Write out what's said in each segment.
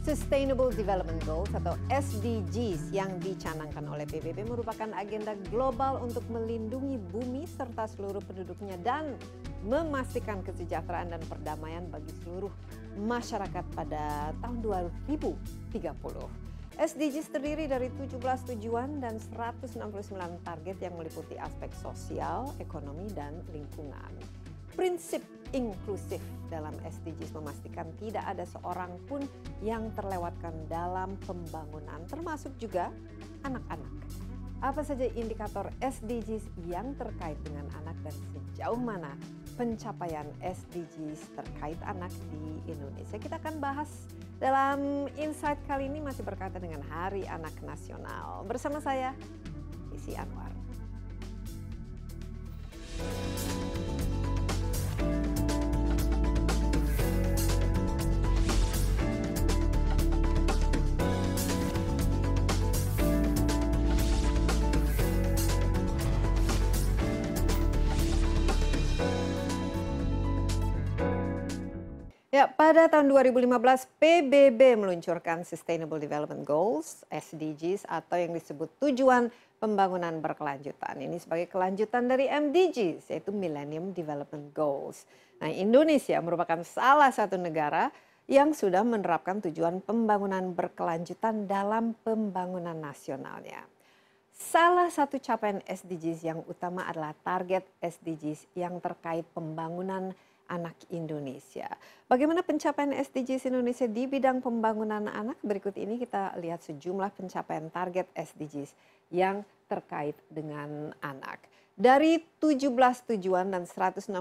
Sustainable Development Goals atau SDGs yang dicanangkan oleh PBB merupakan agenda global untuk melindungi bumi serta seluruh penduduknya dan memastikan kesejahteraan dan perdamaian bagi seluruh masyarakat pada tahun 2030. SDGs terdiri dari 17 tujuan dan 169 target yang meliputi aspek sosial, ekonomi, dan lingkungan. Prinsip inklusif dalam SDGs memastikan tidak ada seorang pun yang terlewatkan dalam pembangunan, termasuk juga anak-anak. Apa saja indikator SDGs yang terkait dengan anak dan sejauh mana pencapaian SDGs terkait anak di Indonesia? Kita akan bahas dalam Insight kali ini masih berkaitan dengan Hari Anak Nasional. Bersama saya, Desi Anwar. Ya, pada tahun 2015 PBB meluncurkan Sustainable Development Goals (SDGs) atau yang disebut tujuan pembangunan berkelanjutan. Ini sebagai kelanjutan dari MDGs, yaitu Millennium Development Goals. Nah, Indonesia merupakan salah satu negara yang sudah menerapkan tujuan pembangunan berkelanjutan dalam pembangunan nasionalnya. Salah satu capaian SDGs yang utama adalah target SDGs yang terkait pembangunan anak Indonesia. Bagaimana pencapaian SDGs Indonesia di bidang pembangunan anak? Berikut ini kita lihat sejumlah pencapaian target SDGs yang terkait dengan anak. Dari 17 tujuan dan 169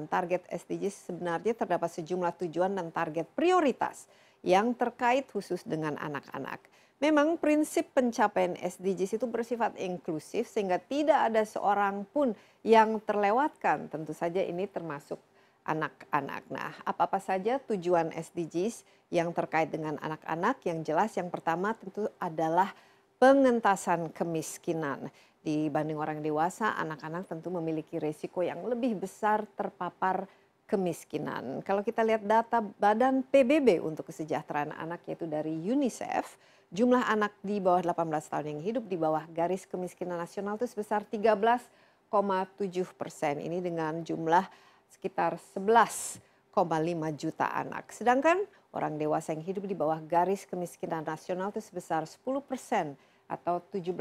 target SDGs sebenarnya terdapat sejumlah tujuan dan target prioritas yang terkait khusus dengan anak-anak. Memang prinsip pencapaian SDGs itu bersifat inklusif sehingga tidak ada seorang pun yang terlewatkan. Tentu saja ini termasuk anak-anak. Nah, apa-apa saja tujuan SDGs yang terkait dengan anak-anak? Yang jelas yang pertama tentu adalah pengentasan kemiskinan. Dibanding orang dewasa, anak-anak tentu memiliki risiko yang lebih besar terpapar kemiskinan. Kalau kita lihat data Badan PBB untuk Kesejahteraan Anak yaitu dari UNICEF, jumlah anak di bawah 18 tahun yang hidup di bawah garis kemiskinan nasional itu sebesar 13,7%. Ini dengan jumlah sekitar 11,5 juta anak. Sedangkan orang dewasa yang hidup di bawah garis kemiskinan nasional itu sebesar 10% atau 17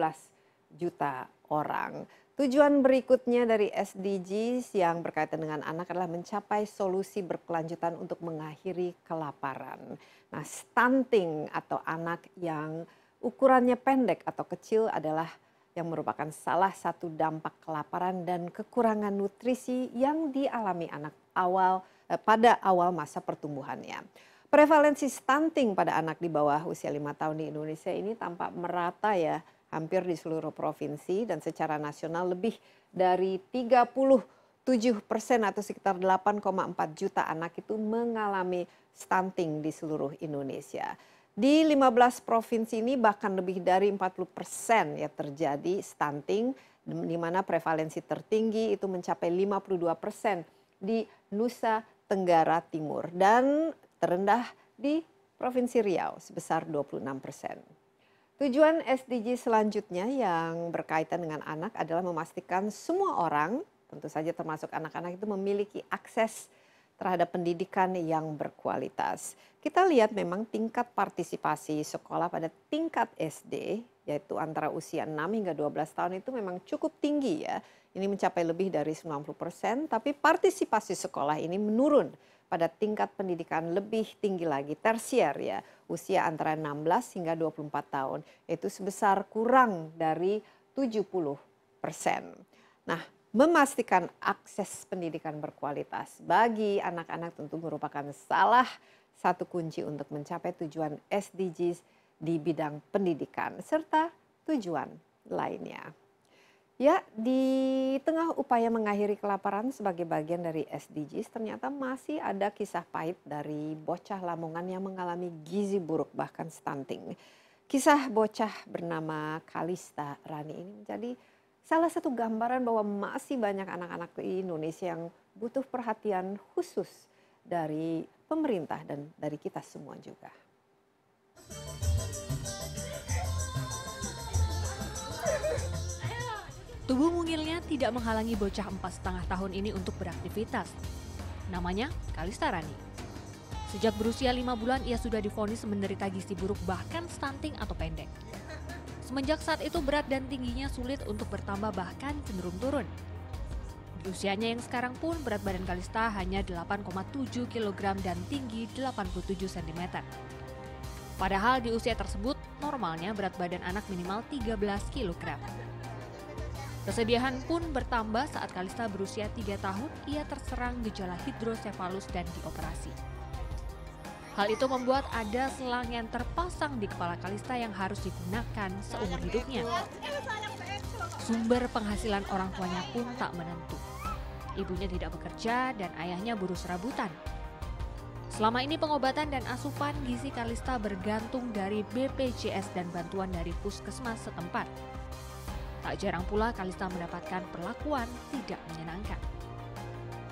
juta orang. Tujuan berikutnya dari SDGs yang berkaitan dengan anak adalah mencapai solusi berkelanjutan untuk mengakhiri kelaparan. Nah, stunting atau anak yang ukurannya pendek atau kecil adalah yang merupakan salah satu dampak kelaparan dan kekurangan nutrisi yang dialami anak pada awal masa pertumbuhannya. Prevalensi stunting pada anak di bawah usia 5 tahun di Indonesia ini tampak merata ya, hampir di seluruh provinsi dan secara nasional lebih dari 37% atau sekitar 8,4 juta anak itu mengalami stunting di seluruh Indonesia. Di 15 provinsi ini bahkan lebih dari 40% ya terjadi stunting, di mana prevalensi tertinggi itu mencapai 52% di Nusa Tenggara Timur dan terendah di Provinsi Riau sebesar 26%. Tujuan SDG selanjutnya yang berkaitan dengan anak adalah memastikan semua orang, tentu saja termasuk anak-anak itu memiliki akses terhadap pendidikan yang berkualitas. Kita lihat memang tingkat partisipasi sekolah pada tingkat SD, yaitu antara usia 6 hingga 12 tahun itu memang cukup tinggi ya. Ini mencapai lebih dari 90%, tapi partisipasi sekolah ini menurun pada tingkat pendidikan lebih tinggi lagi, tersier ya, usia antara 16 hingga 24 tahun, yaitu sebesar kurang dari 70%. Nah, memastikan akses pendidikan berkualitas bagi anak-anak tentu merupakan salah satu kunci untuk mencapai tujuan SDGs di bidang pendidikan serta tujuan lainnya. Ya, di tengah upaya mengakhiri kelaparan sebagai bagian dari SDGs, ternyata masih ada kisah pahit dari bocah Lamongan yang mengalami gizi buruk bahkan stunting. Kisah bocah bernama Kalista Rani ini menjadi salah satu gambaran bahwa masih banyak anak-anak di Indonesia yang butuh perhatian khusus dari pemerintah dan dari kita semua juga. Tubuh mungilnya tidak menghalangi bocah 4,5 tahun ini untuk beraktivitas. Namanya Kalista Rani. Sejak berusia 5 bulan ia sudah divonis menderita gizi buruk bahkan stunting atau pendek. Semenjak saat itu berat dan tingginya sulit untuk bertambah bahkan cenderung turun. Di usianya yang sekarang pun berat badan Kalista hanya 8,7 kg dan tinggi 87 cm. Padahal di usia tersebut normalnya berat badan anak minimal 13 kg. Kesedihan pun bertambah saat Kalista berusia 3 tahun, ia terserang gejala hidrosefalus dan dioperasi. Hal itu membuat ada selang yang terpasang di kepala Kalista yang harus digunakan seumur hidupnya. Sumber penghasilan orang tuanya pun tak menentu. Ibunya tidak bekerja dan ayahnya buruh serabutan. Selama ini pengobatan dan asupan gizi Kalista bergantung dari BPJS dan bantuan dari puskesmas setempat. Tak jarang pula Kalista mendapatkan perlakuan tidak menyenangkan.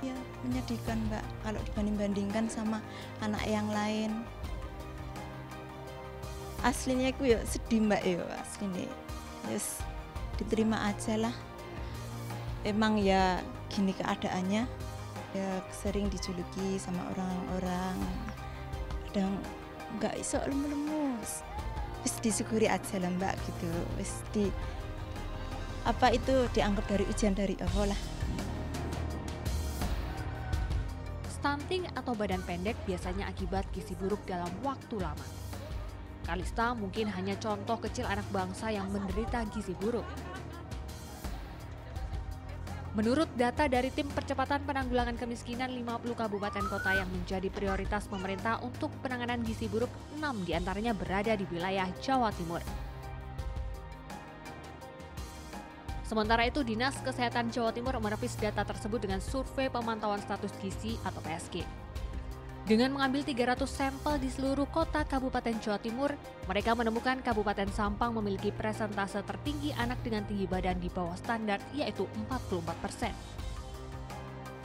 Ya, menyedihkan Mbak, kalau dibanding-bandingkan sama anak yang lain. Aslinya aku ya sedih Mbak ya, aslinya. Yes, diterima aja lah. Emang ya gini keadaannya, ya sering dijuluki sama orang-orang. Kadang nggak iso lemu-lemu. Wis disyukuri aja lah Mbak gitu. Wis apa itu dianggap dari ujian dari Allah lah. Stunting atau badan pendek biasanya akibat gizi buruk dalam waktu lama. Kalista mungkin hanya contoh kecil anak bangsa yang menderita gizi buruk. Menurut data dari Tim Percepatan Penanggulangan Kemiskinan 50 kabupaten kota yang menjadi prioritas pemerintah untuk penanganan gizi buruk, 6 diantaranya berada di wilayah Jawa Timur. Sementara itu, Dinas Kesehatan Jawa Timur menepis data tersebut dengan survei pemantauan status gizi atau PSG. Dengan mengambil 300 sampel di seluruh kota Kabupaten Jawa Timur, mereka menemukan Kabupaten Sampang memiliki persentase tertinggi anak dengan tinggi badan di bawah standar, yaitu 44%.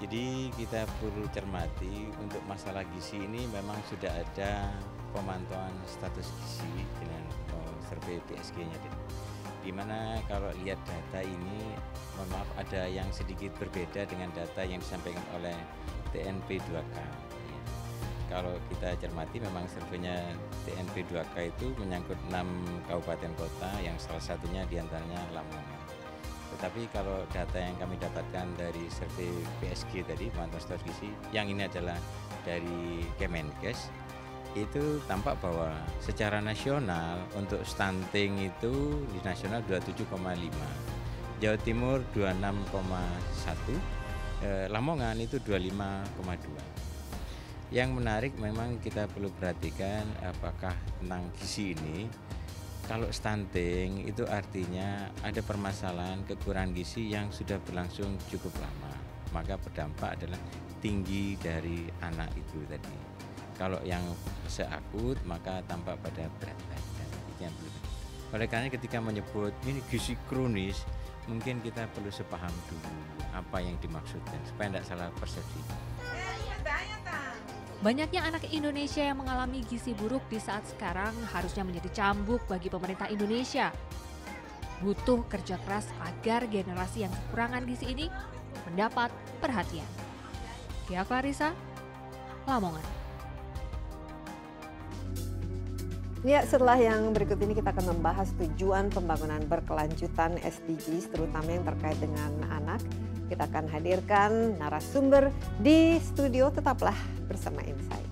Jadi kita perlu cermati untuk masalah gizi ini memang sudah ada pemantauan status gizi dengan survei PSG-nya. Di mana kalau lihat data ini, mohon maaf ada yang sedikit berbeda dengan data yang disampaikan oleh TNP 2K. Kalau kita cermati memang surveinya TNP 2K itu menyangkut 6 kabupaten kota yang salah satunya diantaranya Lamongan. Tetapi kalau data yang kami dapatkan dari survei PSG tadi, pemantauan status gizi, yang ini adalah dari Kemenkes, itu tampak bahwa secara nasional untuk stunting itu di nasional 27,5, Jawa Timur 26,1, Lamongan itu 25,2. Yang menarik memang kita perlu perhatikan apakah tentang gizi ini. Kalau stunting itu artinya ada permasalahan kekurangan gizi yang sudah berlangsung cukup lama, maka berdampak adalah tinggi dari anak itu tadi. Kalau yang fase akut maka tampak pada berat badan. Itu yang perlu. Oleh karena ketika menyebut ini gizi kronis, mungkin kita perlu sepaham dulu apa yang dimaksudkan supaya tidak salah persepsi. Banyaknya anak Indonesia yang mengalami gizi buruk di saat sekarang harusnya menjadi cambuk bagi pemerintah Indonesia. Butuh kerja keras agar generasi yang kekurangan gizi ini mendapat perhatian. Gia Clarissa, Lamongan. Ya, setelah yang berikut ini kita akan membahas tujuan pembangunan berkelanjutan SDGs, terutama yang terkait dengan anak. Kita akan hadirkan narasumber di studio, tetaplah bersama Insight.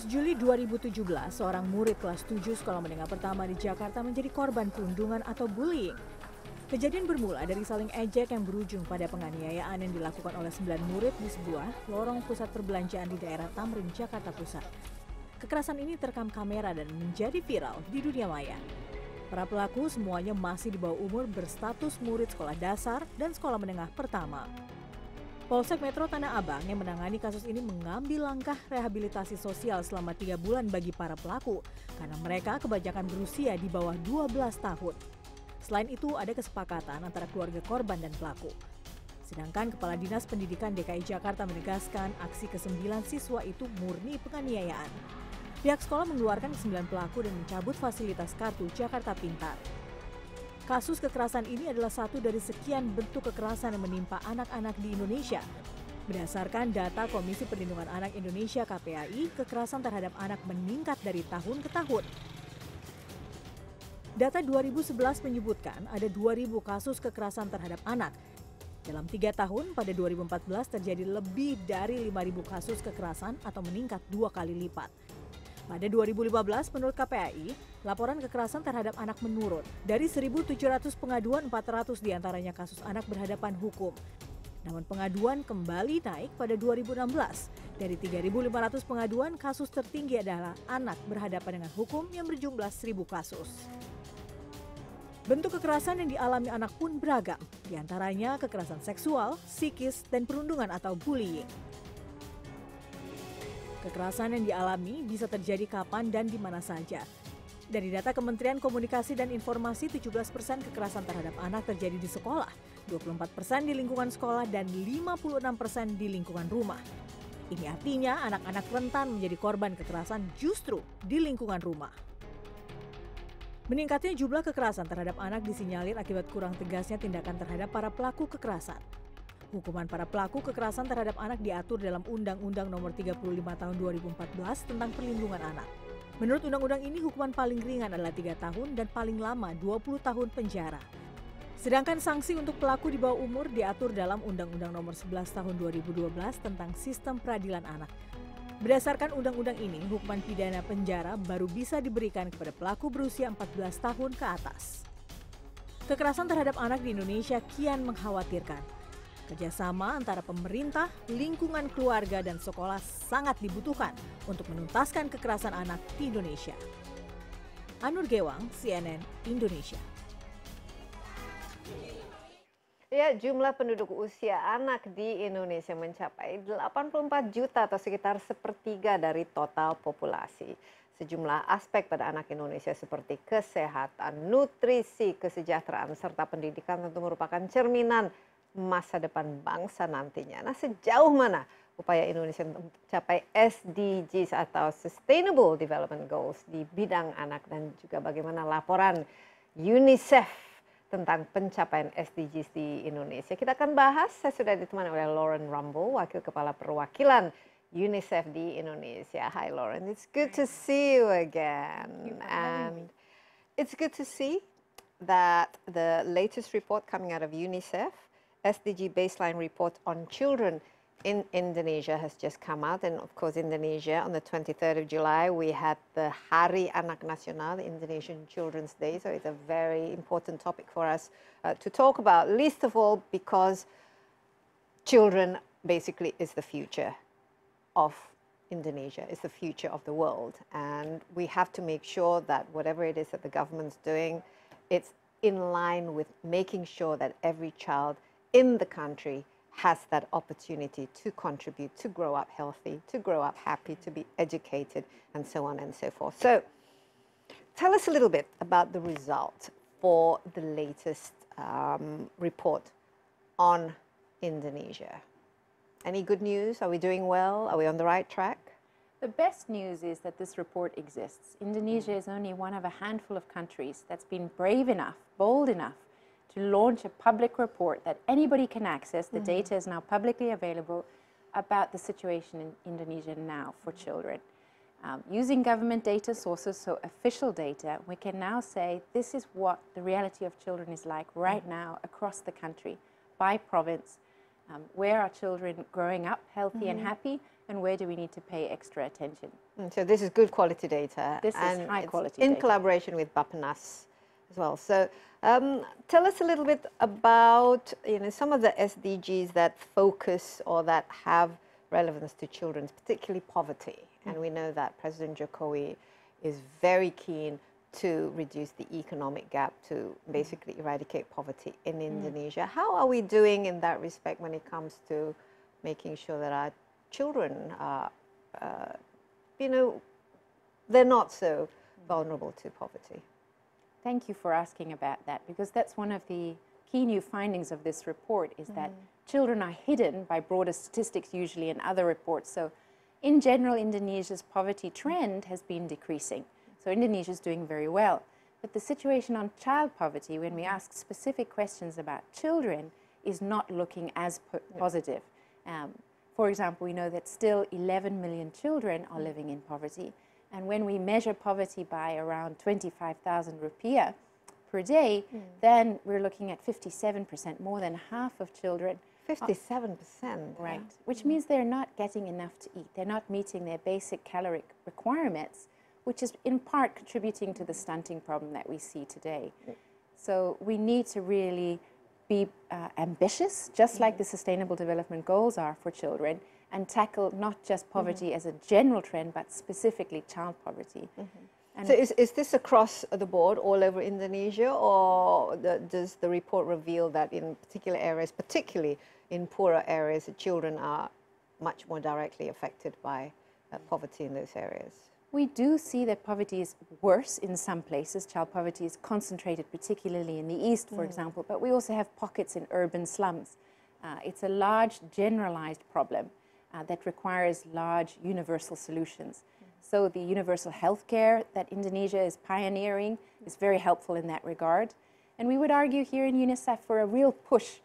Juli 2017, seorang murid kelas 7 sekolah menengah pertama di Jakarta menjadi korban perundungan atau bullying. Kejadian bermula dari saling ejek yang berujung pada penganiayaan yang dilakukan oleh 9 murid di sebuah lorong pusat perbelanjaan di daerah Tamrin, Jakarta Pusat. Kekerasan ini terekam kamera dan menjadi viral di dunia maya. Para pelaku semuanya masih di bawah umur, berstatus murid sekolah dasar dan sekolah menengah pertama. Polsek Metro Tanah Abang yang menangani kasus ini mengambil langkah rehabilitasi sosial selama 3 bulan bagi para pelaku karena mereka kebanyakan berusia di bawah 12 tahun. Selain itu, ada kesepakatan antara keluarga korban dan pelaku. Sedangkan Kepala Dinas Pendidikan DKI Jakarta menegaskan aksi ke-9 siswa itu murni penganiayaan. Pihak sekolah mengeluarkan ke-9 pelaku dan mencabut fasilitas kartu Jakarta Pintar. Kasus kekerasan ini adalah satu dari sekian bentuk kekerasan yang menimpa anak-anak di Indonesia. Berdasarkan data Komisi Perlindungan Anak Indonesia KPAI, kekerasan terhadap anak meningkat dari tahun ke tahun. Data 2011 menyebutkan ada 2.000 kasus kekerasan terhadap anak. Dalam 3 tahun, pada 2014 terjadi lebih dari 5.000 kasus kekerasan atau meningkat 2 kali lipat. Pada 2015, menurut KPAI, laporan kekerasan terhadap anak menurun. Dari 1.700 pengaduan, 400 diantaranya kasus anak berhadapan hukum. Namun pengaduan kembali naik pada 2016. Dari 3.500 pengaduan, kasus tertinggi adalah anak berhadapan dengan hukum yang berjumlah 1.000 kasus. Bentuk kekerasan yang dialami anak pun beragam, diantaranya kekerasan seksual, psikis, dan perundungan atau bullying. Kekerasan yang dialami bisa terjadi kapan dan di mana saja. Dari data Kementerian Komunikasi dan Informasi, 17% kekerasan terhadap anak terjadi di sekolah, 24% di lingkungan sekolah, dan 56% di lingkungan rumah. Ini artinya anak-anak rentan menjadi korban kekerasan justru di lingkungan rumah. Meningkatnya jumlah kekerasan terhadap anak disinyalir akibat kurang tegasnya tindakan terhadap para pelaku kekerasan. Hukuman para pelaku kekerasan terhadap anak diatur dalam Undang-Undang Nomor 35 Tahun 2014 tentang Perlindungan Anak. Menurut undang-undang ini, hukuman paling ringan adalah 3 tahun dan paling lama 20 tahun penjara. Sedangkan sanksi untuk pelaku di bawah umur diatur dalam Undang-Undang Nomor 11 Tahun 2012 tentang Sistem Peradilan Anak. Berdasarkan undang-undang ini, hukuman pidana penjara baru bisa diberikan kepada pelaku berusia 14 tahun ke atas. Kekerasan terhadap anak di Indonesia kian mengkhawatirkan. Kerjasama antara pemerintah, lingkungan keluarga, dan sekolah sangat dibutuhkan untuk menuntaskan kekerasan anak di Indonesia. Anur Gewang, CNN Indonesia. Ya, jumlah penduduk usia anak di Indonesia mencapai 84 juta atau sekitar sepertiga dari total populasi. Sejumlah aspek pada anak Indonesia seperti kesehatan, nutrisi, kesejahteraan, serta pendidikan tentu merupakan cerminan masa depan bangsa nantinya. Nah, sejauh mana upaya Indonesia untuk mencapai SDGs atau Sustainable Development Goals di bidang anak, dan juga bagaimana laporan UNICEF tentang pencapaian SDGs di Indonesia. Kita akan bahas, saya sudah ditemani oleh Lauren Rumble, Wakil Kepala Perwakilan UNICEF di Indonesia. Hi Lauren, it's good to see you again. And it's good to see that the latest report coming out of UNICEF, SDG Baseline Report on Children in Indonesia, has just come out. And of course, Indonesia, on the 23rd of July, we had the Hari Anak Nasional, the Indonesian Children's Day. So it's a very important topic for us to talk about, least of all because children basically is the future of Indonesia, is the future of the world. And we have to make sure that whatever it is that the government's doing, it's in line with making sure that every child in the country has that opportunity to contribute, to grow up healthy, to grow up happy, to be educated, and so on and so forth. So tell us a little bit about the result for the latest report on Indonesia. Any good news? Are we doing well? Are we on the right track? The best news is that this report exists. Indonesia is only one of a handful of countries that's been brave enough, bold enough, to launch a public report that anybody can access. The data is now publicly available about the situation in Indonesia now for children. Using government data sources, so official data, we can now say this is what the reality of children is like right now across the country, by province. Where are children growing up healthy and happy, and where do we need to pay extra attention? So this is good quality data. This is high quality in data. collaboration with Bappenas as well. So tell us a little bit about some of the SDGs that focus or that have relevance to children, particularly poverty. And we know that President Jokowi is very keen to reduce the economic gap, to basically eradicate poverty in Indonesia. How are we doing in that respect when it comes to making sure that our children are, they're not so vulnerable to poverty? Thank you for asking about that, because that's one of the key new findings of this report, is that children are hidden by broader statistics usually in other reports. So in general, Indonesia's poverty trend has been decreasing. So Indonesia is doing very well. But the situation on child poverty, when we ask specific questions about children, is not looking as positive. For example, we know that still 11 million children are living in poverty. And when we measure poverty by around 25,000 rupiah per day, then we're looking at 57%, more than half of children. 57%. Right, which means they're not getting enough to eat. They're not meeting their basic caloric requirements, which is in part contributing to the stunting problem that we see today. So we need to really be ambitious, just like the Sustainable Development Goals are for children, and tackle not just poverty as a general trend, but specifically child poverty. And So is this across the board all over Indonesia, or does the report reveal that in particular areas, particularly in poorer areas, the children are much more directly affected by poverty in those areas? we do see that poverty is worse in some places. Child poverty is concentrated particularly in the east, for example, but we also have pockets in urban slums. It's a large generalized problem that requires large universal solutions. So the universal healthcare that Indonesia is pioneering is very helpful in that regard. And we would argue here in UNICEF for a real push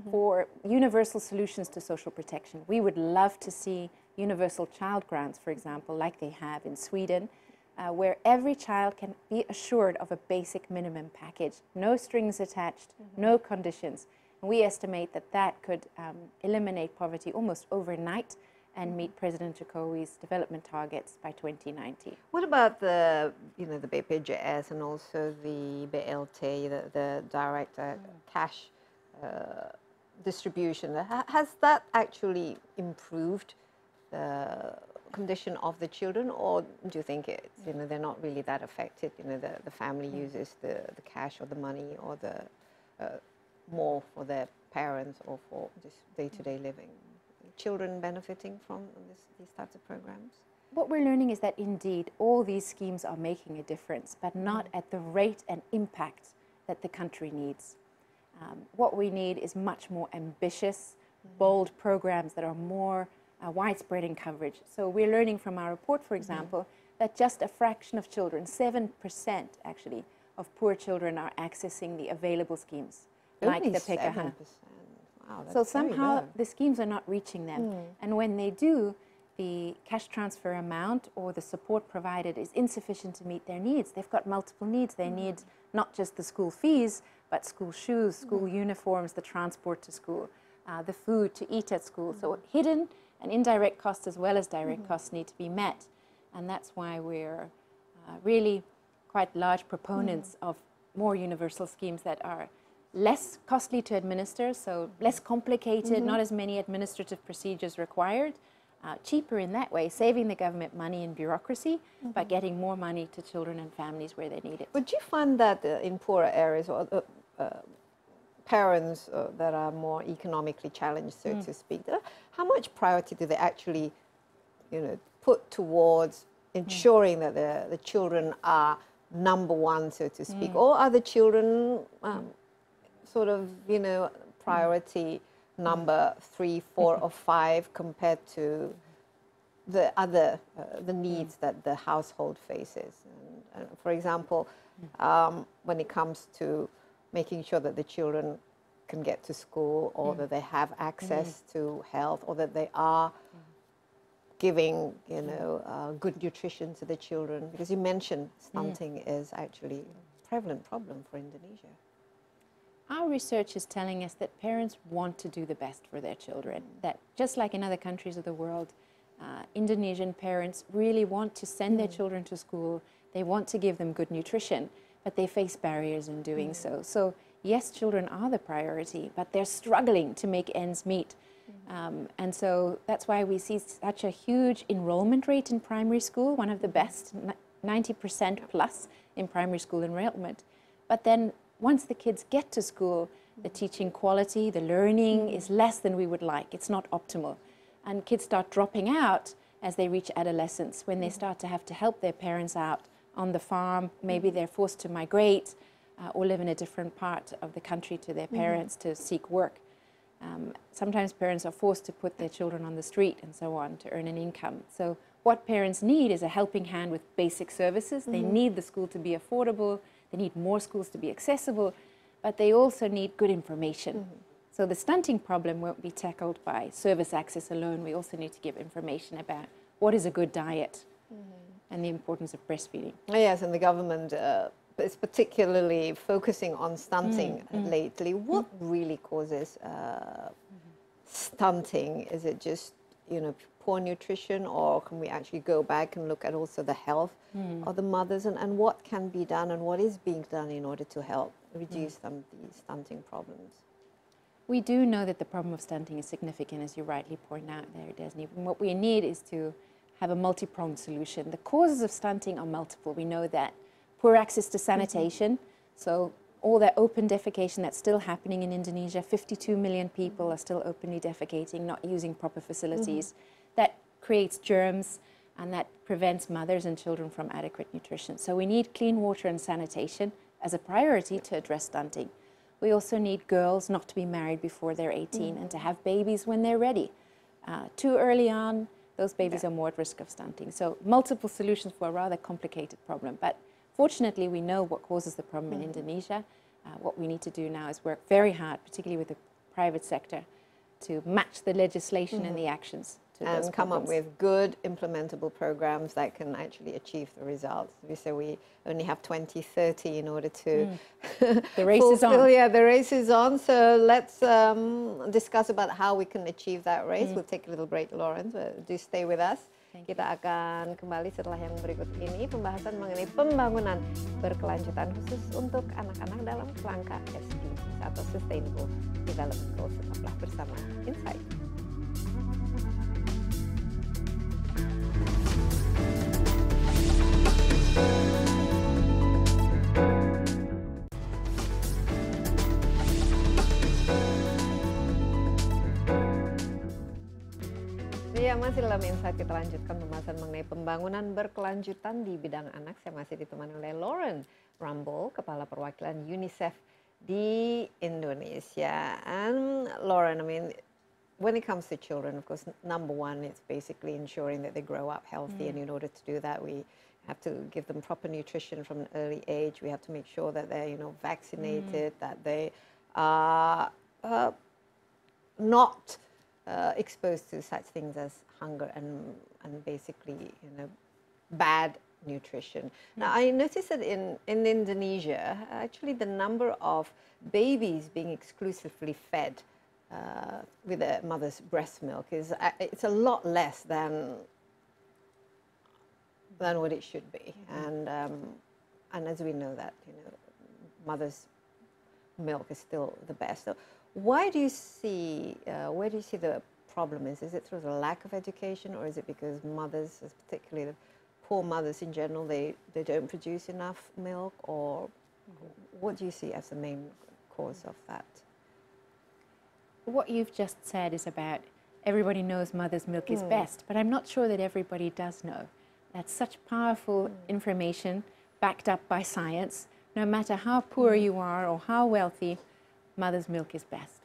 for universal solutions to social protection. We would love to see universal child grants, for example, like they have in Sweden, where every child can be assured of a basic minimum package, no strings attached, no conditions. And we estimate that that could eliminate poverty almost overnight and meet President Jokowi's development targets by 2019. What about the, the BPJS and also the BLT, the direct cash distribution? Has that actually improved the condition of the children, or do you think it's, they're not really that affected? The family uses the cash or the money or the more for their parents or for just day-to-day living. Children benefiting from these types of programs? What we're learning is that indeed all these schemes are making a difference, but not at the rate and impact that the country needs. What we need is much more ambitious, bold programs that are more widespread in coverage. So we're learning from our report, for example, that just a fraction of children, 7% actually, of poor children are accessing the available schemes, like the PKH. 7%. Wow, So that's very somehow low. the schemes are not reaching them. And when they do, the cash transfer amount or the support provided is insufficient to meet their needs. They've got multiple needs. They need not just the school fees, but school shoes, school uniforms, the transport to school, the food to eat at school. So hidden and indirect costs as well as direct costs need to be met. And that's why we're really quite large proponents of more universal schemes that are less costly to administer, so less complicated, not as many administrative procedures required, cheaper in that way, saving the government money in bureaucracy, but getting more money to children and families where they need it. Would you find that in poorer areas, or parents that are more economically challenged, so to speak, how much priority do they actually, put towards ensuring that the children are number one, so to speak, or are the children sort of, priority number 3, 4, or 5 compared to the other, the needs that the household faces? And for example, when it comes to making sure that the children can get to school, or that they have access to health, or that they are giving, good nutrition to the children, because you mentioned stunting is actually a prevalent problem for Indonesia. Our research is telling us that parents want to do the best for their children, that just like in other countries of the world, Indonesian parents really want to send their children to school. They want to give them good nutrition, but they face barriers in doing so. So yes, children are the priority, but they're struggling to make ends meet. And so that's why we see such a huge enrollment rate in primary school, one of the best, 90% plus in primary school enrollment. But then once the kids get to school, the teaching quality, the learning is less than we would like. It's not optimal. And kids start dropping out as they reach adolescence, when they start to have to help their parents out on the farm. Maybe they're forced to migrate. or live in a different part of the country to their parents to seek work. Sometimes parents are forced to put their children on the street and so on to earn an income. So what parents need is a helping hand with basic services. They need the school to be affordable, they need more schools to be accessible, but they also need good information. So the stunting problem won't be tackled by service access alone. We also need to give information about what is a good diet and the importance of breastfeeding. Yes, and the government is particularly focusing on stunting lately. What really causes stunting? Is it just, poor nutrition, or can we actually go back and look at also the health of the mothers, and what can be done and what is being done in order to help reduce these stunting problems? We do know that the problem of stunting is significant, as you rightly point out there, Desni. And what we need is to have a multi-pronged solution. The causes of stunting are multiple. We know that poor access to sanitation, so all that open defecation that's still happening in Indonesia, 52 million people are still openly defecating, not using proper facilities. That creates germs and that prevents mothers and children from adequate nutrition. So we need clean water and sanitation as a priority to address stunting. We also need girls not to be married before they're 18 and to have babies when they're ready. Too early on, those babies are more at risk of stunting. So multiple solutions for a rather complicated problem. But fortunately, we know what causes the problem in Indonesia. What we need to do now is work very hard, particularly with the private sector, to match the legislation and the actions to those and come up problems. with good implementable programs that can actually achieve the results. We say we only have 2030 in order to The race is on. Yeah, the race is on. So let's discuss about how we can achieve that race. We'll take a little break, Lawrence. Do stay with us. Kita akan kembali setelah yang berikut ini, pembahasan mengenai pembangunan berkelanjutan khusus untuk anak-anak dalam kerangka SDGs atau Sustainable Development Goals. Tetaplah bersama Insight. Ya, masih dalam Insight kita lanjutkan pembahasan mengenai pembangunan berkelanjutan di bidang anak. Saya masih ditemani oleh Lauren Rumble, Kepala Perwakilan UNICEF di Indonesia. And Lauren, I mean, when it comes to children, of course, number one, it's basically ensuring that they grow up healthy. And in order to do that, we have to give them proper nutrition from an early age. We have to make sure that they're, vaccinated, that they are not exposed to such things as hunger and basically bad nutrition. Now I noticed that in Indonesia, actually the number of babies being exclusively fed with a mother's breast milk is it's a lot less than what it should be, and as we know that mother's milk is still the best. So where do you see the problem is? Is it through the lack of education, or is it because mothers, particularly the poor mothers in general, they don't produce enough milk, or what do you see as the main cause of that? What you've just said is about everybody knows mother's milk is best, but I'm not sure that everybody does know. That's such powerful information backed up by science. No matter how poor you are or how wealthy, mother's milk is best.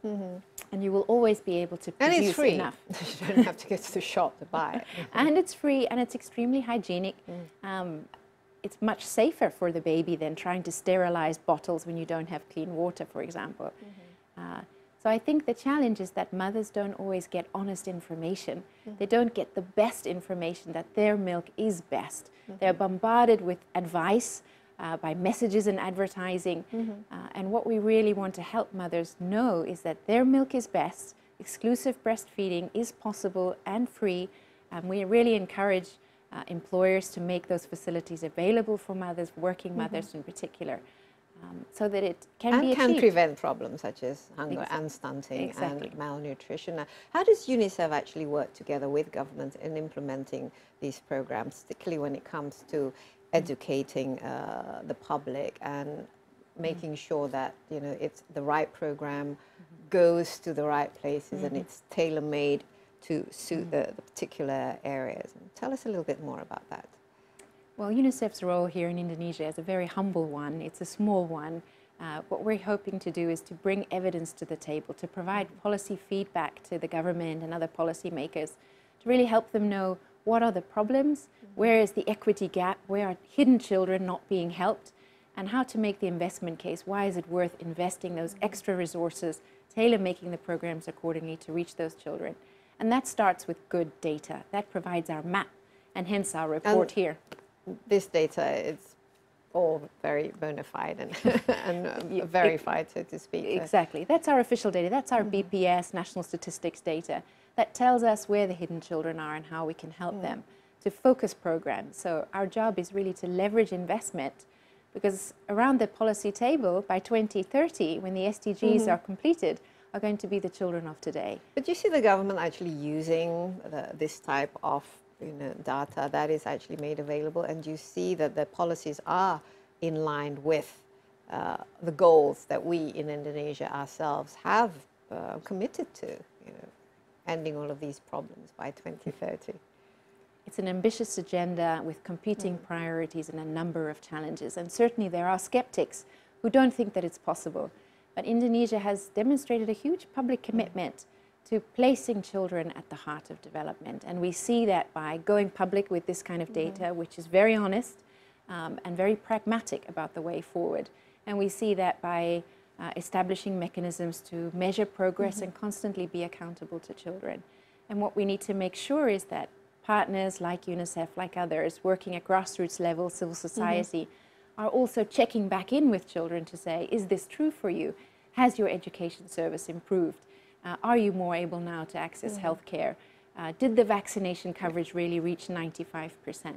And you will always be able to produce and it's free. enough. You don't have to go to the shop to buy it. And it's free, and it's extremely hygienic. It's much safer for the baby than trying to sterilize bottles when you don't have clean water, for example. So I think the challenge is that mothers don't always get honest information. They don't get the best information that their milk is best. They're bombarded with advice by messages and advertising. And what we really want to help mothers know is that their milk is best, exclusive breastfeeding is possible and free, and we really encourage employers to make those facilities available for mothers, working mothers in particular, so that it can be achieved. And can prevent problems such as hunger Exactly. and stunting Exactly. and malnutrition. Now, how does UNICEF actually work together with governments in implementing these programs, particularly when it comes to educating the public and making sure that it's the right program goes to the right places and it's tailor-made to suit the particular areas? Tell us a little bit more about that. Well, UNICEF's role here in Indonesia is a very humble one. It's a small one. What we're hoping to do is to bring evidence to the table, to provide policy feedback to the government and other policymakers, to really help them know what are the problems, where is the equity gap, where are hidden children not being helped, and how to make the investment case. Why is it worth investing those extra resources, tailor-making the programs accordingly to reach those children? And that starts with good data. That provides our map, and hence our report here. This data is all very bona fide and verified, so to speak. Exactly. That's our official data. That's our BPS, National Statistics data, that tells us where the hidden children are and how we can help them, to focus programs. So our job is really to leverage investment, because around the policy table by 2030, when the SDGs are completed, are going to be the children of today. But you see the government actually using this type of data that is actually made available, and you see that the policies are in line with the goals that we in Indonesia ourselves have committed to, ending all of these problems by 2030. It's an ambitious agenda with competing priorities and a number of challenges. And certainly there are skeptics who don't think that it's possible. But Indonesia has demonstrated a huge public commitment to placing children at the heart of development. And we see that by going public with this kind of data, which is very honest and very pragmatic about the way forward. And we see that by establishing mechanisms to measure progress and constantly be accountable to children. And what we need to make sure is that partners like UNICEF, like others, working at grassroots level, civil society, are also checking back in with children to say, is this true for you? Has your education service improved? Are you more able now to access healthcare? Did the vaccination coverage really reach 95%?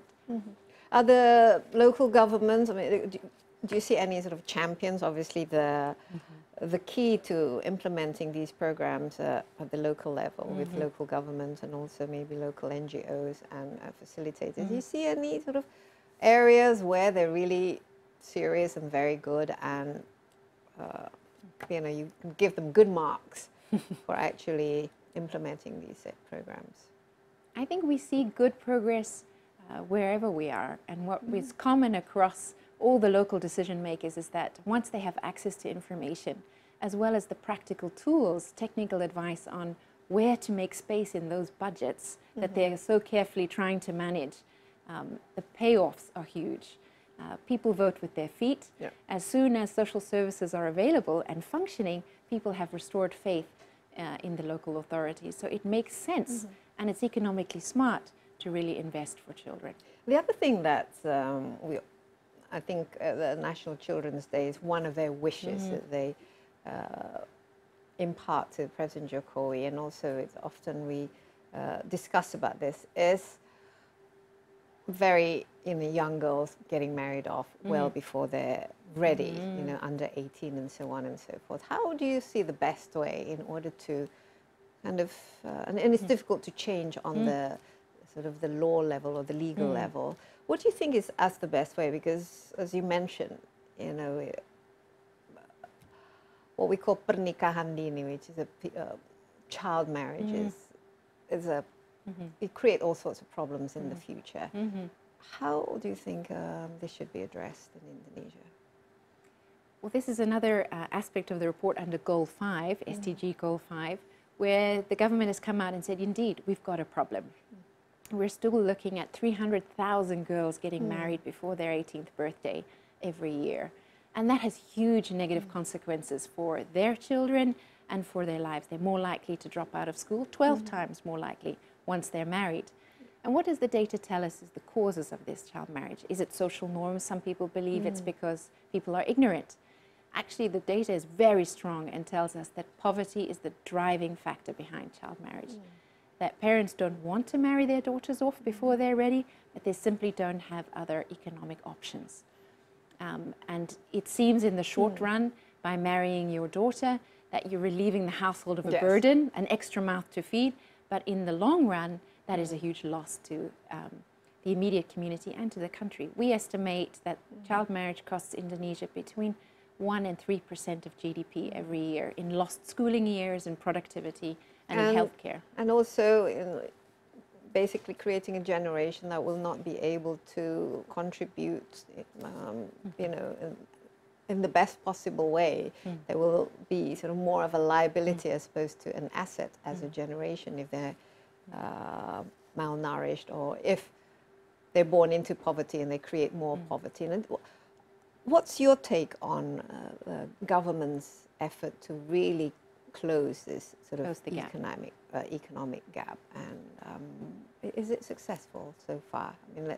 Are the local governments, I mean, do you see any sort of champions? Obviously, the key to implementing these programs at the local level with local governments and also maybe local NGOs and facilitators. Do you see any sort of areas where they're really serious and very good, and you can give them good marks for actually implementing these programs? I think we see good progress wherever we are, and what is common across all the local decision makers is that once they have access to information, as well as the practical tools, technical advice on where to make space in those budgets that they're so carefully trying to manage, the payoffs are huge. People vote with their feet. As soon as social services are available and functioning, people have restored faith in the local authorities. So it makes sense, and it's economically smart to really invest for children. The other thing that I think the National Children's Day is one of their wishes that they impart to President Jokowi, and also it's often we discuss about this, is very young girls getting married off well before they're ready, under 18 and so on and so forth. How do you see the best way in order to kind of, and it's difficult to change on the sort of the law level or the legal level. What do you think is as the best way? Because as you mentioned, what we call pernikahan dini, which is a child marriage, is a it creates all sorts of problems in the future. How do you think this should be addressed in Indonesia? Well, this is another aspect of the report under Goal 5, SDG Goal 5, where the government has come out and said, indeed, we've got a problem. We're still looking at 300,000 girls getting married before their 18th birthday every year. And that has huge negative consequences for their children and for their lives. They're more likely to drop out of school, 12 times more likely once they're married. And what does the data tell us is the causes of this child marriage? Is it social norms? Some people believe it's because people are ignorant. Actually, the data is very strong and tells us that poverty is the driving factor behind child marriage. That parents don't want to marry their daughters off before they're ready, but they simply don't have other economic options. And it seems in the short run, by marrying your daughter, that you're relieving the household of a burden, an extra mouth to feed, but in the long run, that is a huge loss to the immediate community and to the country. We estimate that child marriage costs Indonesia between 1% and 3% of GDP every year in lost schooling years and productivity and in healthcare. And also in basically creating a generation that will not be able to contribute, in the best possible way, they will be sort of more of a liability as opposed to an asset as a generation if they're malnourished, or if they're born into poverty and they create more poverty. And what's your take on government's effort to really close this sort of economic gap, and is it successful so far? I mean,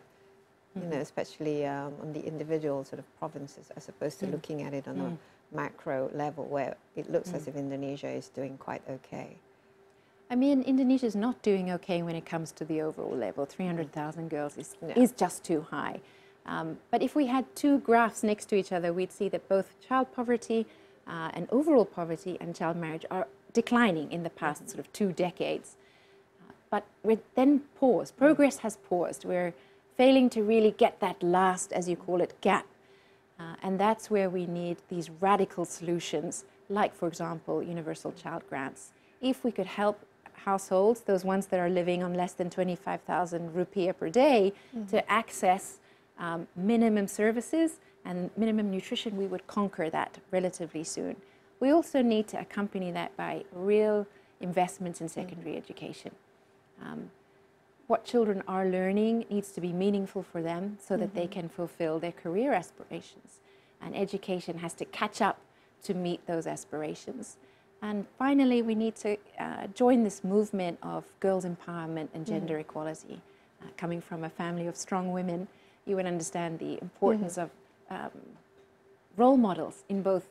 you know, especially on the individual sort of provinces, as opposed to looking at it on a macro level, where it looks as if Indonesia is doing quite okay. I mean, Indonesia is not doing okay when it comes to the overall level. 300,000 girls is just too high. But if we had two graphs next to each other, we'd see that both child poverty and overall poverty and child marriage are declining in the past sort of 2 decades. But we're then paused. Progress has paused. We're failing to really get that last, as you call it, gap. And that's where we need these radical solutions, like, for example, universal child grants. If we could help households, those ones that are living on less than 25,000 rupiah per day, to access minimum services and minimum nutrition, we would conquer that relatively soon. We also need to accompany that by real investments in secondary education. What children are learning needs to be meaningful for them so that they can fulfill their career aspirations. And education has to catch up to meet those aspirations. And finally, we need to join this movement of girls' empowerment and gender equality. Coming from a family of strong women, you would understand the importance of role models in both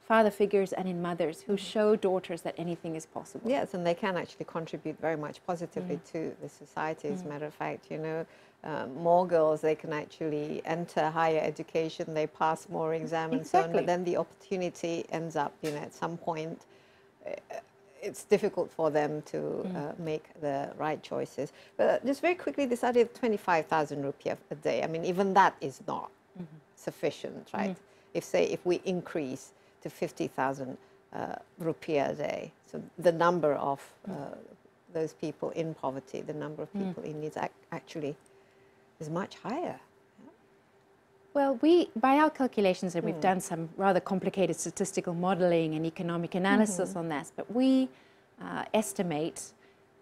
father figures and in mothers who show daughters that anything is possible. Yes, and they can actually contribute very much positively to the society. As a matter of fact, you know, more girls, they can actually enter higher education, they pass more exams and so on, but then the opportunity ends up, you know, at some point, it's difficult for them to make the right choices. But just very quickly, this idea of 25,000 rupiah a day, I mean, even that is not sufficient, right? If we increase to 50,000 rupiah a day, so the number of those people in poverty, the number of people in needs actually is much higher. Well, by our calculations, and we've done some rather complicated statistical modeling and economic analysis on this, but we estimate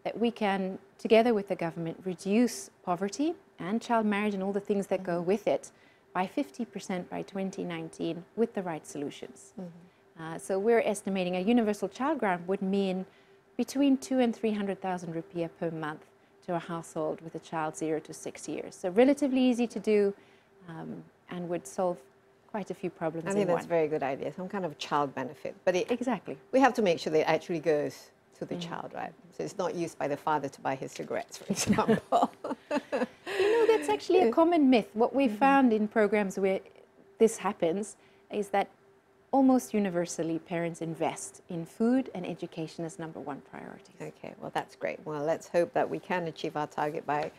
that we can, together with the government, reduce poverty and child marriage and all the things that go with it by 50% by 2019 with the right solutions. So we're estimating a universal child grant would mean between 200,000 and 300,000 rupiah per month to a household with a child 0 to 6 years. So relatively easy to do. And would solve quite a few problems in one. I think that's a very good idea, some kind of child benefit. But exactly. We have to make sure that it actually goes to the child, right? So it's not used by the father to buy his cigarettes, for example. You know, that's actually a common myth. What we found in programs where this happens is that almost universally parents invest in food and education as #1 priorities. Okay, well, that's great. Well, let's hope that we can achieve our target by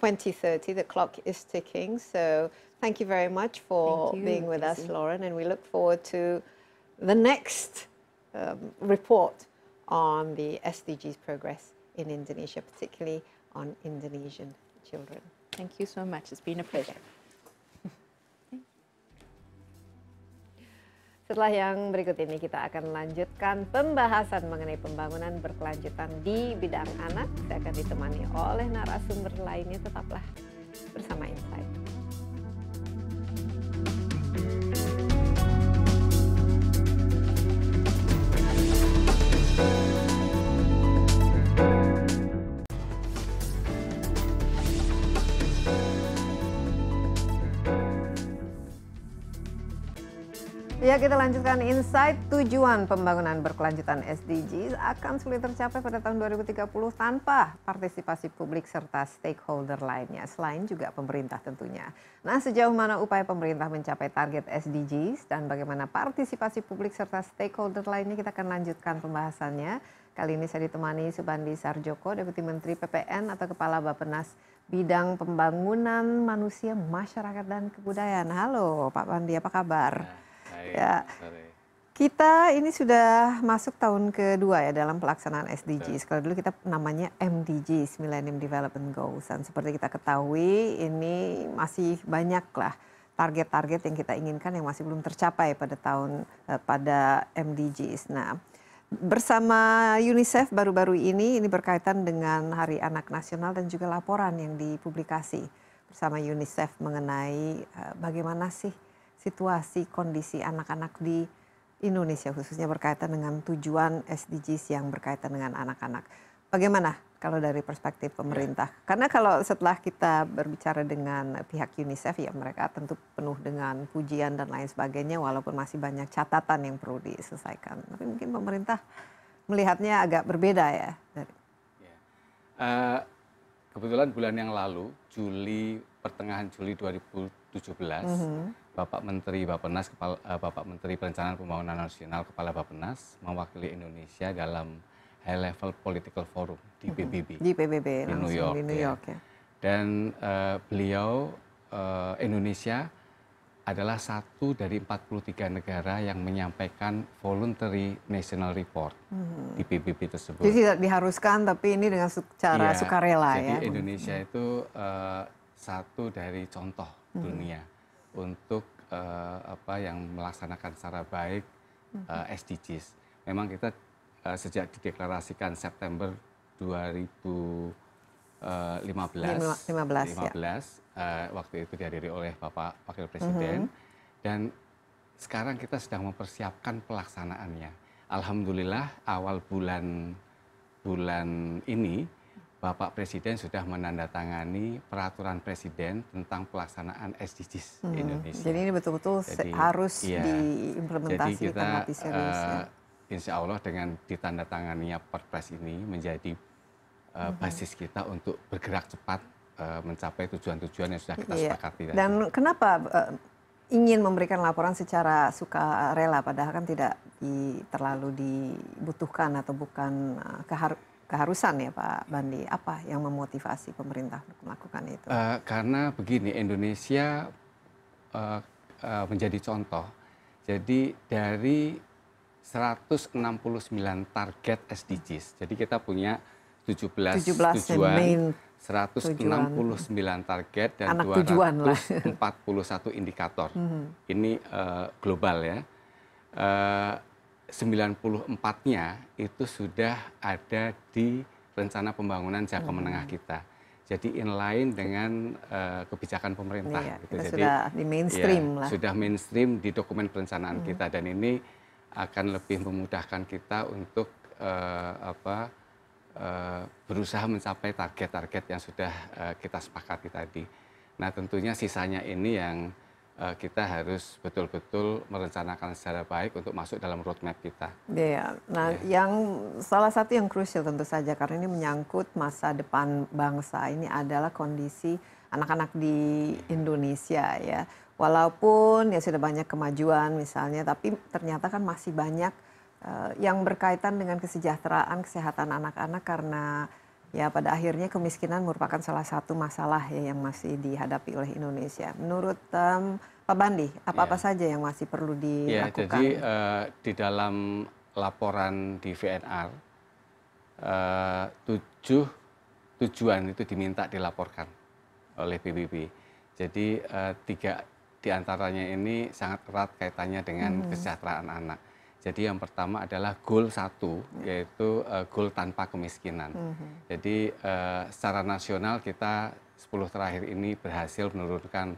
2030. The clock is ticking. So thank you very much for being with us, Lauren, and we look forward to the next report on the SDGs progress in Indonesia, particularly on Indonesian children. Thank you so much. It's been a pleasure. Setelah yang berikut ini kita akan lanjutkan pembahasan mengenai pembangunan berkelanjutan di bidang anak. Saya akan ditemani oleh narasumber lainnya. Tetaplah bersama Insight. Ya, kita lanjutkan Insight. Tujuan pembangunan berkelanjutan SDGs akan sulit tercapai pada tahun 2030 tanpa partisipasi publik serta stakeholder lainnya, selain juga pemerintah tentunya. Nah, sejauh mana upaya pemerintah mencapai target SDGs dan bagaimana partisipasi publik serta stakeholder lainnya, kita akan lanjutkan pembahasannya. Kali ini saya ditemani Subandi Sarjoko, Deputi Menteri PPN atau Kepala Bappenas Bidang Pembangunan Manusia, Masyarakat dan Kebudayaan. Halo Pak Bandi, apa kabar? Ya, kita ini sudah masuk tahun kedua ya dalam pelaksanaan SDGs. Kalau dulu kita namanya MDGs, Millennium Development Goals. Dan seperti kita ketahui ini masih banyak lah target-target yang kita inginkan yang masih belum tercapai pada MDGs. Nah, bersama UNICEF baru-baru ini berkaitan dengan Hari Anak Nasional dan juga laporan yang dipublikasi bersama UNICEF mengenai bagaimana sih situasi kondisi anak-anak di Indonesia, khususnya berkaitan dengan tujuan SDGs yang berkaitan dengan anak-anak. Bagaimana kalau dari perspektif pemerintah? Karena kalau setelah kita berbicara dengan pihak UNICEF, ya mereka tentu penuh dengan pujian dan lain sebagainya, walaupun masih banyak catatan yang perlu diselesaikan. Tapi mungkin pemerintah melihatnya agak berbeda ya. Kebetulan bulan yang lalu, pertengahan Juli 2017, Bapak Menteri Bappenas, Bapak Menteri Perencanaan Pembangunan Nasional, Kepala Bappenas, mewakili Indonesia dalam High Level Political Forum di PBB. Di PBB, di New York. Ya. Dan beliau, Indonesia adalah satu dari 43 negara yang menyampaikan voluntary national report di PBB tersebut. Jadi tidak diharuskan, tapi ini dengan secara sukarela ya. Jadi Indonesia itu satu dari contoh dunia untuk yang melaksanakan secara baik SDGs. Memang kita sejak dideklarasikan September 2015, waktu itu dihadiri oleh Bapak Wakil Presiden, dan sekarang kita sedang mempersiapkan pelaksanaannya. Alhamdulillah awal bulan ini Bapak Presiden sudah menandatangani peraturan Presiden tentang pelaksanaan SDGs di Indonesia. Jadi ini betul-betul harus diimplementasikan lebih serius ya. Insya Allah dengan ditandatanganinya Perpres ini menjadi basis kita untuk bergerak cepat mencapai tujuan-tujuan yang sudah kita sepakati. Dan kenapa ingin memberikan laporan secara sukarela, padahal kan tidak terlalu dibutuhkan atau bukan keharusan ya Pak Bandi? Apa yang memotivasi pemerintah untuk melakukan itu? Karena begini, Indonesia menjadi contoh. Jadi dari 169 target SDGs. Jadi kita punya 17 tujuan, 169 target dan 241 indikator. Ini global ya. 94-nya itu sudah ada di rencana pembangunan jangka menengah kita. Jadi inline dengan kebijakan pemerintah. Gitu. Jadi sudah di mainstream lah. Sudah mainstream di dokumen perencanaan kita, dan ini akan lebih memudahkan kita untuk berusaha mencapai target-target yang sudah kita sepakati tadi. Nah tentunya sisanya ini yang kita harus betul-betul merencanakan secara baik untuk masuk dalam roadmap kita. Iya. Nah, yang salah satu yang krusial tentu saja karena ini menyangkut masa depan bangsa, ini adalah kondisi anak-anak di Indonesia ya. Walaupun ya sudah banyak kemajuan misalnya, tapi ternyata kan masih banyak yang berkaitan dengan kesejahteraan, kesehatan anak-anak, karena ya pada akhirnya kemiskinan merupakan salah satu masalah ya yang masih dihadapi oleh Indonesia. Menurut Pak Bandi, apa-apa saja yang masih perlu dilakukan? Jadi di dalam laporan di VNR, 7 tujuan itu diminta dilaporkan oleh PBB. Jadi 3 di antaranya ini sangat erat kaitannya dengan kesejahteraan anak. Jadi yang pertama adalah goal 1, yaitu goal tanpa kemiskinan. Jadi secara nasional kita 10 terakhir ini berhasil menurunkan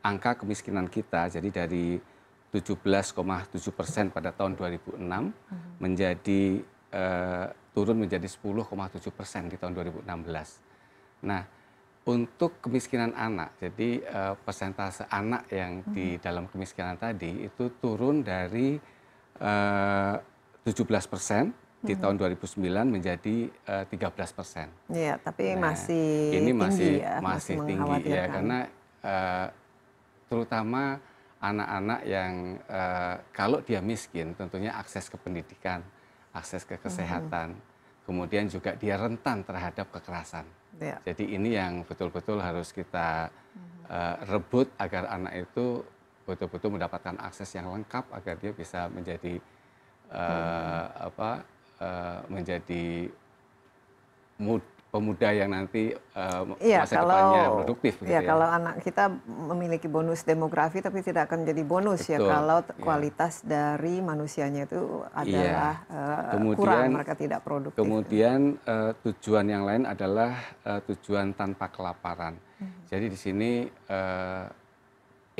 angka kemiskinan kita. Jadi dari 17,7% pada tahun 2006 menjadi turun menjadi 10,7% di tahun 2016. Nah, untuk kemiskinan anak, jadi persentase anak yang di dalam kemiskinan tadi itu turun dari 17% di tahun 2009 menjadi 13%. Iya, tapi masih ini tinggi masih tinggi ya, karena terutama anak-anak yang kalau dia miskin tentunya akses ke pendidikan, akses ke kesehatan, kemudian juga dia rentan terhadap kekerasan. Jadi ini yang betul-betul harus kita rebut agar anak itu betul-betul mendapatkan akses yang lengkap agar dia bisa menjadi menjadi pemuda yang nanti Iya, masa depannya produktif. Ya, kalau anak kita memiliki bonus demografi, tapi tidak akan jadi bonus ya Betul, kalau ya. kualitas dari manusianya itu adalah Kemudian, kurang, mereka tidak produktif. Kemudian tujuan yang lain adalah tujuan tanpa kelaparan. Jadi di sini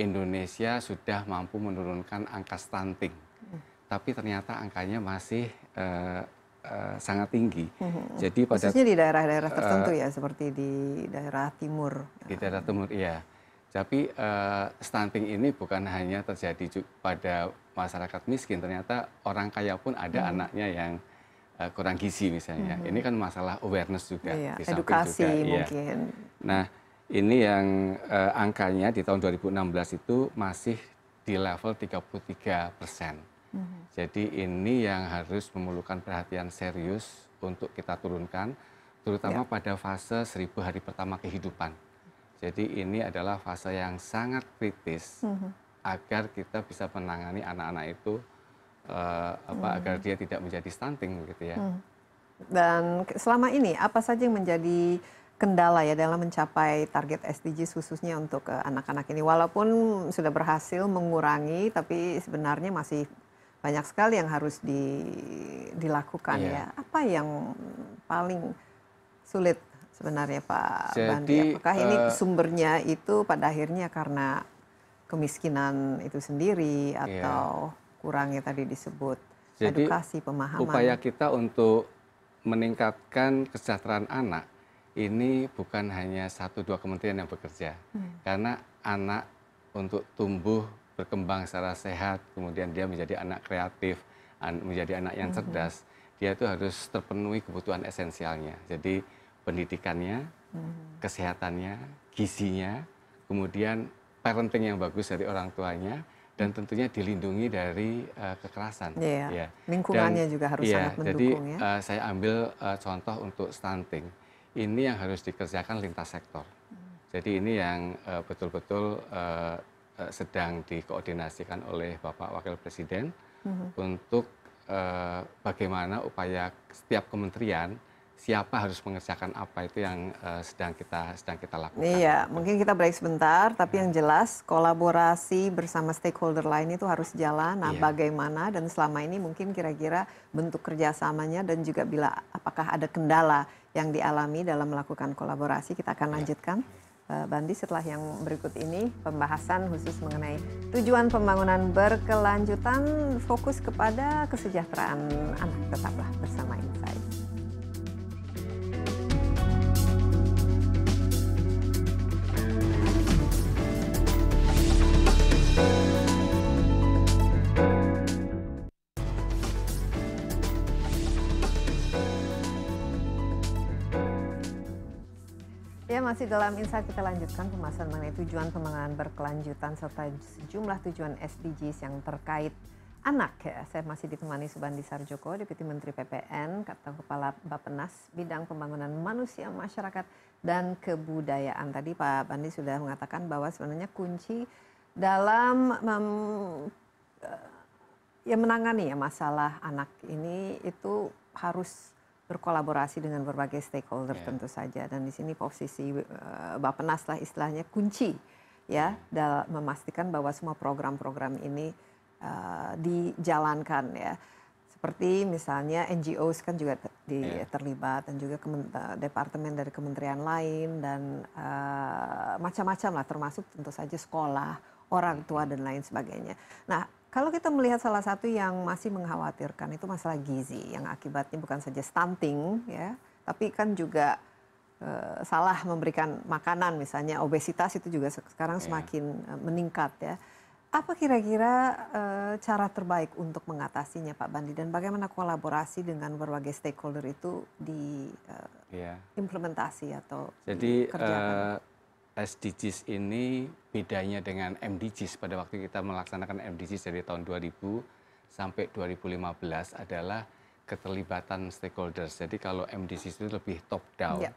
Indonesia sudah mampu menurunkan angka stunting, tapi ternyata angkanya masih sangat tinggi. Jadi khususnya di daerah-daerah tertentu ya, seperti di daerah timur. Di daerah timur, iya. Tapi stunting ini bukan hanya terjadi pada masyarakat miskin, ternyata orang kaya pun ada anaknya yang kurang gizi misalnya. Ini kan masalah awareness juga. Iya, di samping edukasi juga, mungkin. Nah, ini yang angkanya di tahun 2016 itu masih di level 33%. Jadi ini yang harus memerlukan perhatian serius untuk kita turunkan, terutama pada fase 1000 hari pertama kehidupan. Jadi ini adalah fase yang sangat kritis agar kita bisa menangani anak-anak itu agar dia tidak menjadi stunting begitu ya. Dan selama ini apa saja yang menjadi kendala ya dalam mencapai target SDGs khususnya untuk anak-anak ini? Walaupun sudah berhasil mengurangi, tapi sebenarnya masih banyak sekali yang harus dilakukan ya. Apa yang paling sulit sebenarnya Pak Bandi? Apakah ini sumbernya itu pada akhirnya karena kemiskinan itu sendiri atau kurangnya tadi disebut edukasi, pemahaman? Upaya kita untuk meningkatkan kesejahteraan anak ini bukan hanya 1-2 kementerian yang bekerja, karena anak untuk tumbuh berkembang secara sehat, kemudian dia menjadi anak kreatif, menjadi anak yang cerdas, dia itu harus terpenuhi kebutuhan esensialnya. Jadi pendidikannya, kesehatannya, gizinya, kemudian parenting yang bagus dari orang tuanya, dan tentunya dilindungi dari kekerasan. Ya. Lingkungannya juga harus sangat mendukung jadi, ya. saya ambil contoh untuk stunting. Ini yang harus dikerjakan lintas sektor. Jadi ini yang betul-betul sedang dikoordinasikan oleh Bapak Wakil Presiden untuk bagaimana upaya setiap kementerian siapa harus mengerjakan apa itu yang sedang kita lakukan. Iya, mungkin kita break sebentar, tapi yang jelas kolaborasi bersama stakeholder lain itu harus jalan. Nah, bagaimana dan selama ini mungkin kira-kira bentuk kerjasamanya dan juga apakah ada kendala yang dialami dalam melakukan kolaborasi, kita akan lanjutkan. Bandi, setelah yang berikut ini pembahasan khusus mengenai tujuan pembangunan berkelanjutan fokus kepada kesejahteraan anak. Tetaplah bersama Insight. Ya, masih dalam Insight kita lanjutkan pembahasan mengenai tujuan pembangunan berkelanjutan serta sejumlah tujuan SDGs yang terkait anak. Ya, saya masih ditemani Subandi Sarjoko, Deputi Menteri PPN, atau Kepala Bappenas Bidang Pembangunan Manusia, Masyarakat, dan Kebudayaan. Tadi Pak Bandi sudah mengatakan bahwa sebenarnya kunci dalam menangani ya masalah anak ini itu harus berkolaborasi dengan berbagai stakeholder tentu saja, dan di sini posisi Bappenas lah istilahnya kunci ya dalam memastikan bahwa semua program-program ini dijalankan ya, seperti misalnya NGOs kan juga terlibat dan juga departemen dari kementerian lain dan macam-macam lah, termasuk tentu saja sekolah, orang tua dan lain sebagainya. Nah, kalau kita melihat salah satu yang masih mengkhawatirkan itu masalah gizi, yang akibatnya bukan saja stunting ya, tapi kan juga salah memberikan makanan, misalnya obesitas itu juga sekarang semakin meningkat ya. Apa kira-kira cara terbaik untuk mengatasinya Pak Bandi, dan bagaimana kolaborasi dengan berbagai stakeholder itu diimplementasi atau dikerjakan? SDGs ini bedanya dengan MDGs pada waktu kita melaksanakan MDGs dari tahun 2000 sampai 2015 adalah keterlibatan stakeholders. Jadi kalau MDGs itu lebih top down,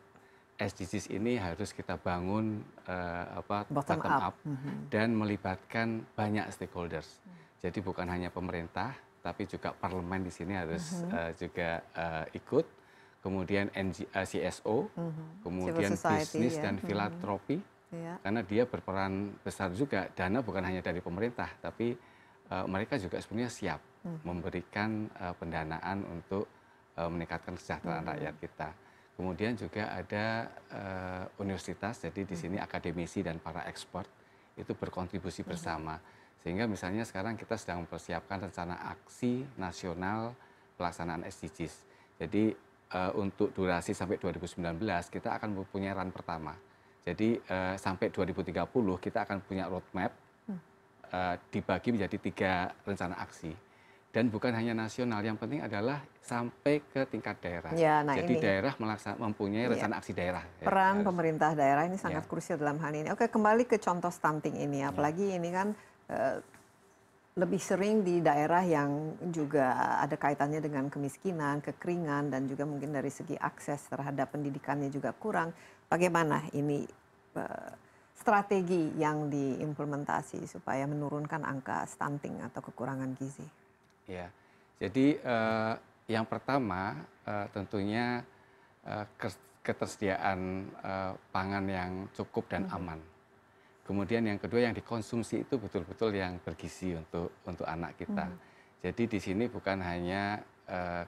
SDGs ini harus kita bangun bottom up dan melibatkan banyak stakeholders. Jadi bukan hanya pemerintah, tapi juga parlemen di sini harus juga ikut. kemudian CSO, kemudian Civil society, bisnis ya. dan filantropi, karena dia berperan besar juga. Dana bukan hanya dari pemerintah, tapi mereka juga sebenarnya siap memberikan pendanaan untuk meningkatkan kesejahteraan rakyat kita. Kemudian juga ada universitas, jadi di sini akademisi dan para ekspert itu berkontribusi bersama. Sehingga misalnya sekarang kita sedang mempersiapkan rencana aksi nasional pelaksanaan SDGs. Jadi untuk durasi sampai 2019 kita akan mempunyai run pertama. Jadi sampai 2030 kita akan punya roadmap dibagi menjadi 3 rencana aksi. Dan bukan hanya nasional, yang penting adalah sampai ke tingkat daerah. Ya, nah jadi ini daerah mempunyai rencana aksi daerah. peran pemerintah daerah ini sangat krusial dalam hal ini. Oke, kembali ke contoh stunting ini, apalagi ini kan lebih sering di daerah yang juga ada kaitannya dengan kemiskinan, kekeringan, dan juga mungkin dari segi akses terhadap pendidikannya juga kurang. Bagaimana ini strategi yang diimplementasi supaya menurunkan angka stunting atau kekurangan gizi? Ya, jadi yang pertama tentunya ketersediaan pangan yang cukup dan aman. Kemudian yang kedua yang dikonsumsi itu betul-betul yang bergizi untuk anak kita. Jadi di sini bukan hanya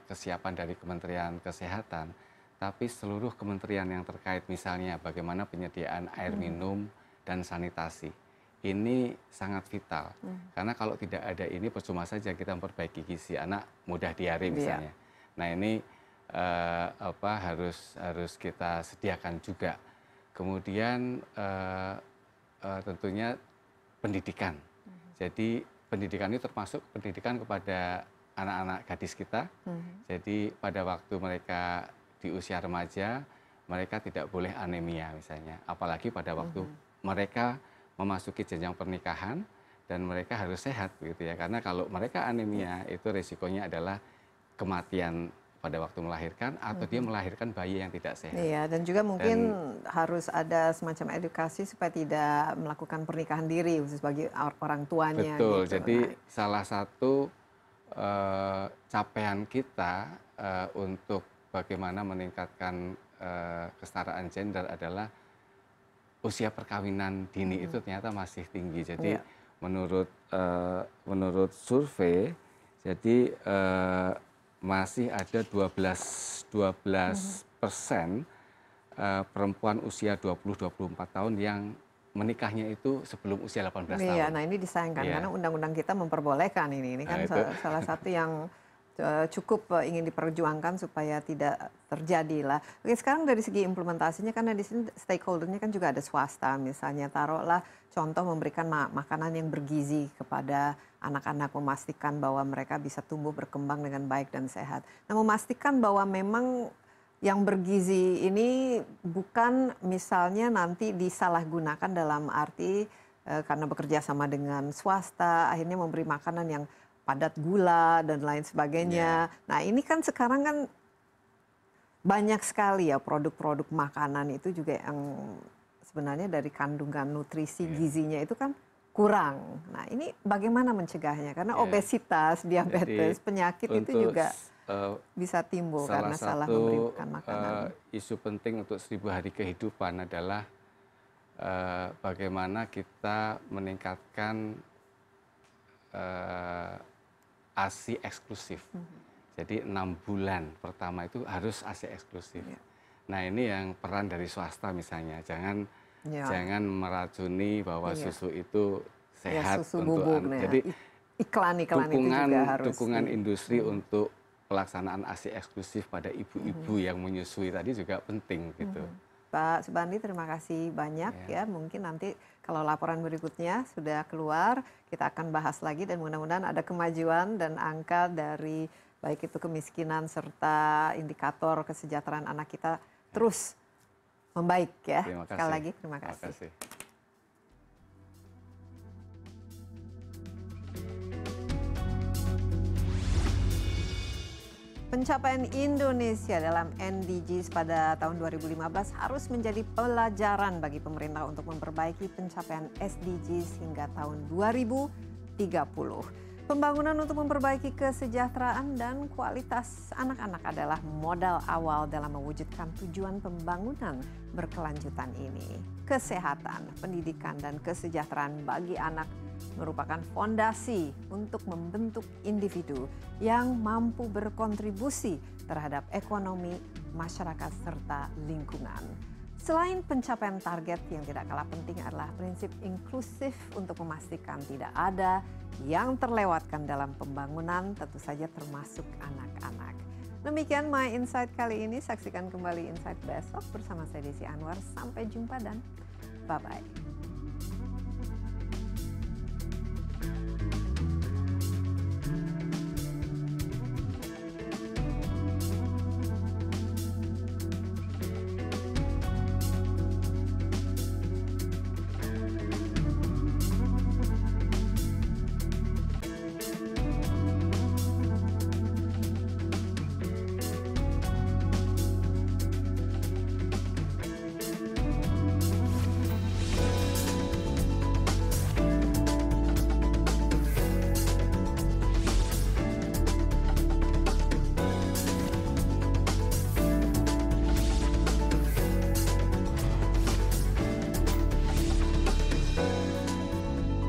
kesiapan dari Kementerian Kesehatan, tapi seluruh kementerian yang terkait, misalnya bagaimana penyediaan air minum dan sanitasi. Ini sangat vital, karena kalau tidak ada ini percuma saja kita memperbaiki gizi anak, mudah diare misalnya. Nah ini harus kita sediakan juga. Kemudian tentunya pendidikan. Jadi pendidikan ini termasuk pendidikan kepada anak-anak gadis kita. Jadi pada waktu mereka di usia remaja, mereka tidak boleh anemia misalnya. Apalagi pada waktu mereka memasuki jenjang pernikahan dan mereka harus sehat begitu ya. Karena kalau mereka anemia itu resikonya adalah kematian pada waktu melahirkan atau dia melahirkan bayi yang tidak sehat. Iya, dan juga mungkin harus ada semacam edukasi supaya tidak melakukan pernikahan diri khusus bagi orang tuanya. Betul, gitu. jadi salah satu capaian kita untuk bagaimana meningkatkan kesetaraan gender adalah usia perkawinan dini itu ternyata masih tinggi. Jadi menurut survei, jadi masih ada 12% perempuan usia 20-24 tahun yang menikahnya itu sebelum usia 18 tahun. Iya, nah ini disayangkan karena undang-undang kita memperbolehkan ini. Ini kan salah satu yang cukup ingin diperjuangkan supaya tidak terjadi lah. Oke, sekarang dari segi implementasinya kan di sini stakeholdernya kan juga ada swasta, misalnya taruhlah contoh memberikan makanan yang bergizi kepada anak-anak, memastikan bahwa mereka bisa tumbuh berkembang dengan baik dan sehat. Nah, memastikan bahwa memang yang bergizi ini bukan misalnya nanti disalahgunakan dalam arti karena bekerja sama dengan swasta akhirnya memberi makanan yang padat gula dan lain sebagainya. Nah ini kan sekarang kan banyak sekali ya produk-produk makanan itu juga yang sebenarnya dari kandungan nutrisi gizinya itu kan kurang. Nah ini bagaimana mencegahnya? Karena obesitas, diabetes, penyakit itu juga bisa timbul karena salah memberikan makanan. Isu penting untuk 1000 hari kehidupan adalah bagaimana kita meningkatkan ASI eksklusif. Jadi 6 bulan pertama itu harus ASI eksklusif. Nah ini yang peran dari swasta misalnya, jangan meracuni bahwa susu itu sehat susu untuk bubuk, anak. Jadi iklan-iklan itu juga harus dukungan industri untuk pelaksanaan ASI eksklusif pada ibu-ibu yang menyusui tadi juga penting gitu. Pak Subandi, terima kasih banyak ya. Mungkin nanti kalau laporan berikutnya sudah keluar, kita akan bahas lagi dan mudah-mudahan ada kemajuan dan angka dari baik itu kemiskinan serta indikator kesejahteraan anak kita terus membaik ya. Sekali lagi terima kasih. Pencapaian Indonesia dalam NDGs pada tahun 2015 harus menjadi pelajaran bagi pemerintah untuk memperbaiki pencapaian SDGs hingga tahun 2030. Pembangunan untuk memperbaiki kesejahteraan dan kualitas anak-anak adalah modal awal dalam mewujudkan tujuan pembangunan berkelanjutan ini. Kesehatan, pendidikan, dan kesejahteraan bagi anak merupakan fondasi untuk membentuk individu yang mampu berkontribusi terhadap ekonomi, masyarakat, serta lingkungan. Selain pencapaian target, yang tidak kalah penting adalah prinsip inklusif untuk memastikan tidak ada yang terlewatkan dalam pembangunan, tentu saja termasuk anak-anak. Demikian My Insight kali ini. Saksikan kembali Insight besok bersama saya Desi Anwar. Sampai jumpa dan bye-bye.